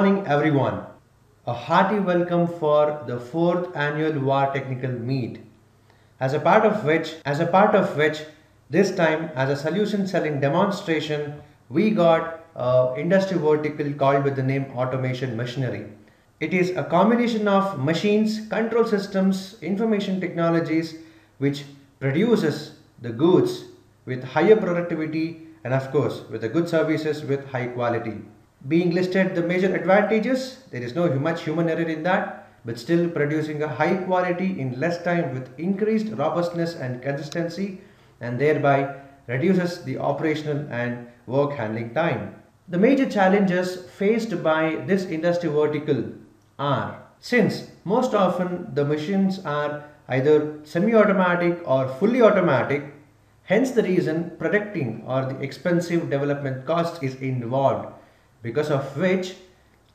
morning, everyone. A hearty welcome for the fourth annual VAR Technical Meet. As a part of which, this time as a solution selling demonstration, we got a industry vertical called with the name automation machinery. It is a combination of machines, control systems, information technologies which produces the goods with higher productivity and of course with the good services with high quality. Being listed the major advantages, there is no much human error in that, but still producing a high quality in less time with increased robustness and consistency and thereby reduces the operational and work handling time. The major challenges faced by this industry vertical are, since most often the machines are either semi-automatic or fully automatic, hence the reason protecting or the expensive development cost is involved, because of which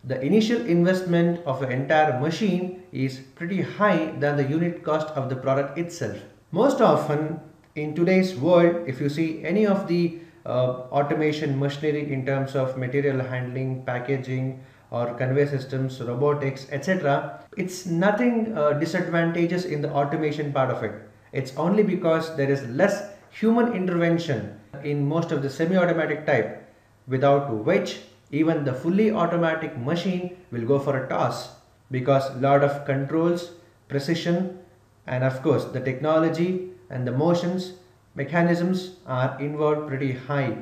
the initial investment of an entire machine is pretty high than the unit cost of the product itself. Most often in today's world, if you see any of the automation machinery in terms of material handling, packaging, or conveyor systems, robotics, etc., it's nothing disadvantageous in the automation part of it. It's only because there is less human intervention in most of the semi-automatic type, without which even the fully automatic machine will go for a toss, because lot of controls, precision, and of course the technology and the motions mechanisms are involved pretty high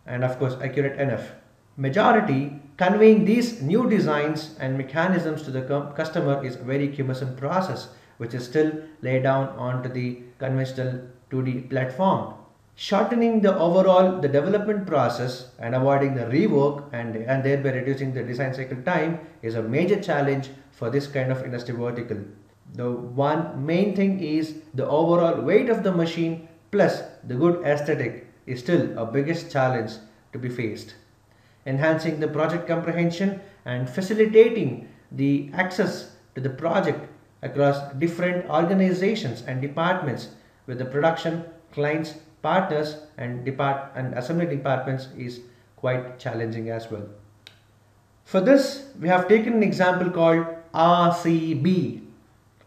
and of course accurate enough. Majority conveying these new designs and mechanisms to the customer is a very cumbersome process which is still laid down onto the conventional 2D platform. Shortening the overall the development process and avoiding the rework and thereby reducing the design cycle time is a major challenge for this kind of industry vertical. The one main thing is the overall weight of the machine plus the good aesthetic is still a biggest challenge to be faced. Enhancing the project comprehension and facilitating the access to the project across different organizations and departments with the production, clients, partners and assembly departments is quite challenging as well. For this, we have taken an example called RCB.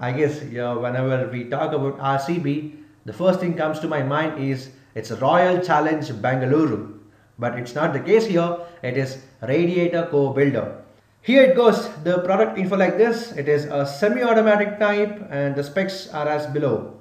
I guess whenever we talk about RCB, the first thing comes to my mind is it's a Royal Challenge Bengaluru. But it's not the case here, it is Radiator Co-Builder. Here it goes, the product info like this. It is a semi-automatic type and the specs are as below.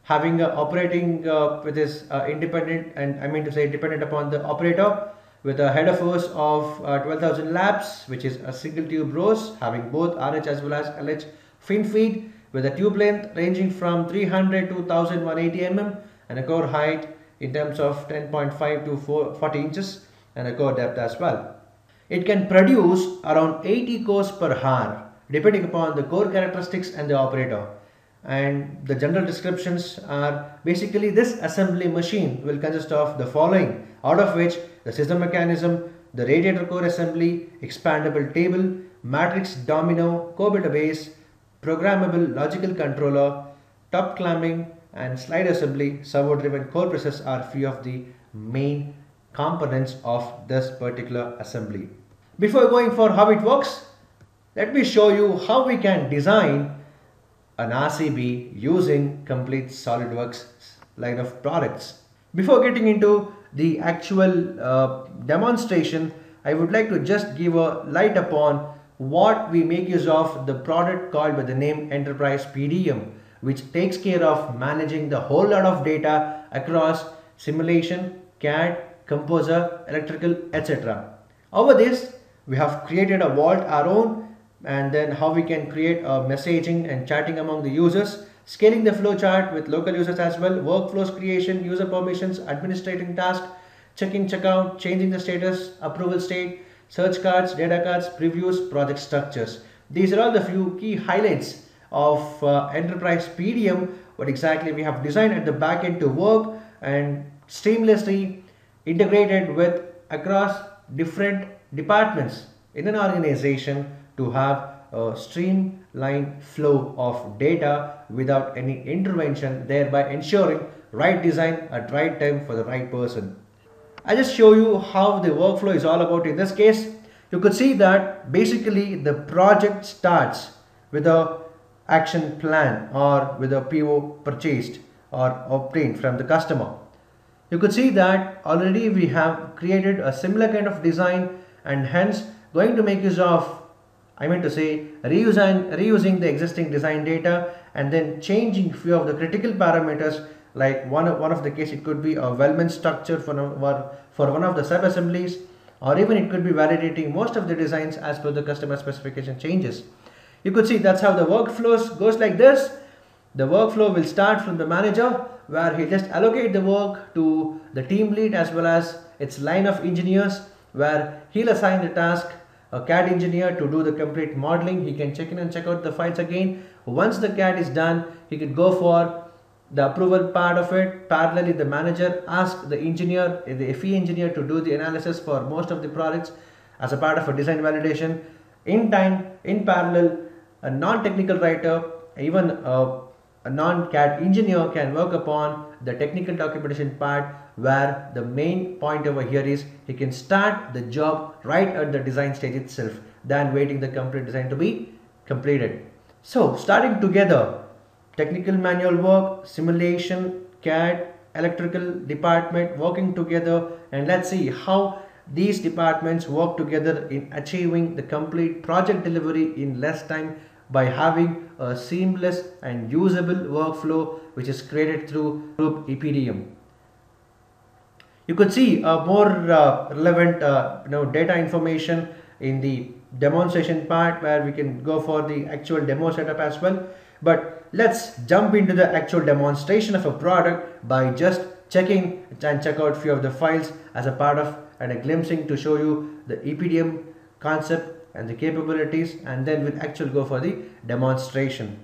Having a operating with is independent, and I mean to say dependent upon the operator, with a header force of 12,000 laps, which is a single tube rose having both RH as well as LH fin feed, with a tube length ranging from 300 to 1180 mm and a core height in terms of 10.5 to 40 inches and a core depth as well. It can produce around 80 cores per hour depending upon the core characteristics and the operator. And the general descriptions are basically this assembly machine will consist of the following, out of which the system mechanism, the radiator core assembly, expandable table, matrix domino, co-builder base, programmable logical controller, top clamping and slide assembly, servo driven core presses are few of the main components of this particular assembly. Before going for how it works, let me show you how we can design an RCB using complete SolidWorks line of products. Before getting into the actual demonstration, I would like to just give a light upon what we make use of the product called by the name Enterprise PDM, which takes care of managing the whole lot of data across simulation, CAD, composer, electrical, etc. Over this, we have created a vault our own, and then how we can create a messaging and chatting among the users, scaling the flow chart with local users as well, workflows creation, user permissions, administrating tasks, check-in, check-out, changing the status, approval state, search cards, data cards, previews, project structures. These are all the few key highlights of Enterprise PDM, what exactly we have designed at the back end to work and seamlessly integrated with across different departments in an organization to have a streamlined flow of data without any intervention, thereby ensuring right design at right time for the right person. I just show you how the workflow is all about in this case. You could see that basically the project starts with a action plan or with a PO purchased or obtained from the customer. You could see that already we have created a similar kind of design and hence going to make use of, I meant to say, reusing the existing design data and then changing few of the critical parameters, like one of the case it could be a Wellman structure for one of the sub assemblies, or even it could be validating most of the designs as per the customer specification changes. You could see that's how the workflows goes like this. The workflow will start from the manager where he just allocate the work to the team lead as well as its line of engineers, where he'll assign the task a CAD engineer to do the complete modeling. He can check in and check out the files again. Once the CAD is done, he could go for the approval part of it. Parallelly, the manager asks the engineer, the FE engineer, to do the analysis for most of the projects as a part of a design validation. In time, in parallel, a non-technical writer, even a non-CAD engineer can work upon the technical documentation part, where the main point over here is he can start the job right at the design stage itself than waiting the complete design to be completed. So starting together, technical manual work, simulation, CAD, electrical department working together, and let's see how these departments work together in achieving the complete project delivery in less time by having a seamless and usable workflow which is created through Group EPDM. You could see more relevant data information in the demonstration part, where we can go for the actual demo setup as well. But let's jump into the actual demonstration of a product by just checking and check out few of the files as a part of and a glimpsing to show you the EPDM concept and the capabilities, and then we'll actually go for the demonstration.